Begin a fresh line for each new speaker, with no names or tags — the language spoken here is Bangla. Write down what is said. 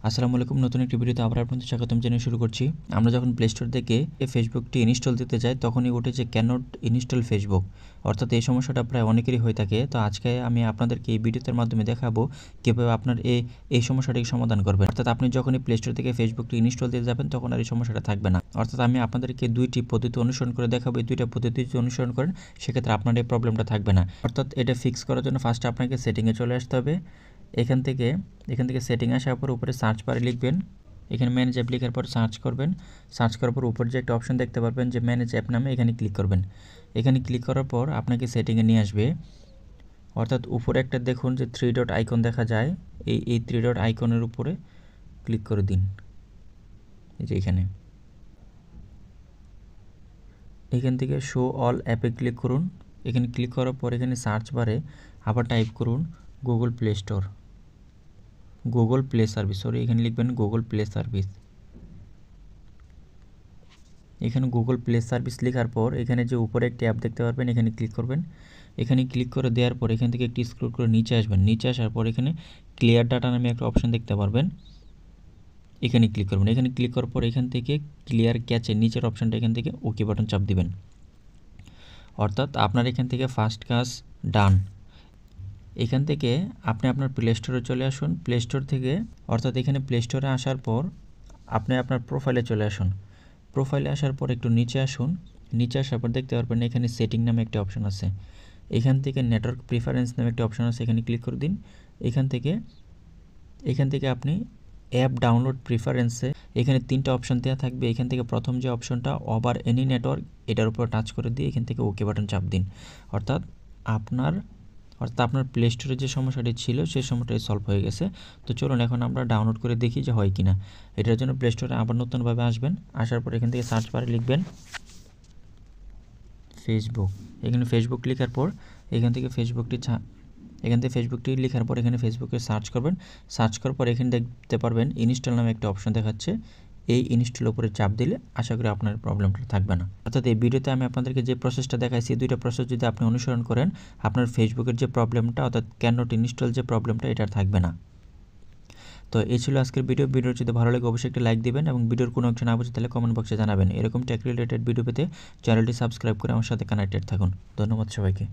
আসসালামু আলাইকুম। নতুন একটি ভিডিওতে আবার আপনাদের স্বাগতম জানিয়ে শুরু করছি। আমরা যখন প্লে স্টোর থেকে ফেসবুকটি ইনস্টল দিতে যাই তখনই উঠেছে ক্যানট ইনস্টল ফেসবুক, অর্থাৎ এই সমস্যাটা প্রায় অনেকেরই হয়ে থাকে। তো আজকে আমি আপনাদেরকে এই ভিডিওর মাধ্যমে দেখাবো কীভাবে আপনার এই সমস্যাটির সমাধান করবেন। অর্থাৎ আপনি যখনই প্লে স্টোর থেকে ফেসবুকটি ইনস্টল দিতে যাবেন তখন আর এই সমস্যাটা থাকবে না। অর্থাৎ আমি আপনাদেরকে দুইটি পদ্ধতি অনুসরণ করে দেখাবো। এই দুইটা পদ্ধতি যদি অনুসরণ করেন সেক্ষেত্রে আপনার এই প্রবলেমটা থাকবে না। অর্থাৎ এটা ফিক্স করার জন্য ফার্স্টে আপনাকে সেটিংয়ে চলে আসতে হবে। এখান থেকে সেটিং আসার পর উপরে সার্চ বারে লিখবেন, এখানে ম্যানেজ অ্যাপ লেখার পর সার্চ করবেন। সার্চ করার পর উপরে যে একটা অপশন দেখতে পারবেন যে ম্যানেজ অ্যাপ নামে, এখানে ক্লিক করবেন। এখানে ক্লিক করার পর আপনাকে সেটিংয়ে নিয়ে আসবে। অর্থাৎ উপরে একটা দেখুন যে 3 ডট আইকন দেখা যায়, এই 3 ডট আইকনের উপরে ক্লিক করে দিন। এই যে এখান থেকে শো অল অ্যাপে ক্লিক করুন। এখানে ক্লিক করার পর এখানে সার্চ বারে আবার টাইপ করুন Google play store, Google play service, এখানে লিখবেন গুগল প্লে সার্ভিস। এখানে গুগল প্লে সার্ভিস লেখার পর এখানে যে উপরে একটি অ্যাপ দেখতে পারবেন, এখানে ক্লিক করবেন। এখানে ক্লিক করে দেওয়ার পর এখান থেকে একটি স্ক্রল করে নিচে আসবেন। নিচে আসার পর এখানে ক্লিয়ার ডাটা নামে একটা অপশন দেখতে পারবেন, এখানে ক্লিক করবেন। এখানে ক্লিক করার পর এখান থেকে ক্লিয়ার ক্যাচের নিচের অপশনটা এখান থেকে ওকে বাটন চাপ দিবেন। অর্থাৎ আপনার এখান থেকে ফার্স্ট কাজ ডান। এখান থেকে আপনি আপনার প্লে স্টোরে চলে আসুন। প্লে স্টোর থেকে অর্থাৎ এখানে প্লে স্টোরে আসার পর আপনি আপনার প্রোফাইলে চলে আসুন। প্রোফাইলে আসার পর একটু নিচে আসুন। নিচে আসার পর দেখতে পারবেন এখানে সেটিং নামে একটা অপশন আছে। এখান থেকে নেটওয়ার্ক প্রিফারেন্স নামে একটা অপশন আছে, এখানে ক্লিক করে দিন। এখান থেকে আপনি অ্যাপ ডাউনলোড প্রিফারেন্সে এখানে 3টা অপশন দেওয়া থাকবে। এখান থেকে প্রথম যে অপশনটা ওভার এনি নেটওয়ার্ক, এটার উপর টাচ করে দিয়ে এখান থেকে ওকে বাটন চাপ দিন। অর্থাৎ আপনার প্লে স্টোরে যে সমস্যাটি ছিল সেই সমস্যাটি সলভ হয়ে গেছে। তো চলুন এখন আমরা ডাউনলোড করে দেখি যে হয় কিনা। এটার জন্য প্লে স্টোরে আবার নতুনভাবে আসবেন। আসার পর এখান থেকে সার্চ বারে লিখবেন ফেসবুক। এখানে ফেসবুক লেখার পর এখান থেকে ফেসবুকটি লেখার পর এখানে ফেসবুকে সার্চ করবেন। সার্চ করার পর এখানে দেখতে পারবেন ইনস্টল নামে একটা অপশন দেখাচ্ছে। এই ইনস্টল উপরে চাপ দিলে আশা করি আপনার প্রবলেমটা থাকবে না। অর্থাৎ এই ভিডিওতে আমি আপনাদেরকে যে প্রসেসটা দেখাইছি, এই দুইটা প্রসেস যদি আপনি অনুসরণ করেন আপনার ফেসবুকের যে প্রবলেমটা অর্থাৎ ক্যান নট ইনস্টল যে প্রবলেমটা, এটা থাকবে না। তো এই ছিল আজকের ভিডিও। যদি ভালো লাগে অবশ্যই একটা লাইক দিবেন এবং ভিডিওর কোনো অংশ না বুঝে তাহলে কমেন্ট বক্সে জানাবেন। এরকম টেক রিলেটেড ভিডিও পেতে চ্যানেলটি সাবস্ক্রাইব করে আমার সাথে কানেক্টেড থাকুন। ধন্যবাদ সবাইকে।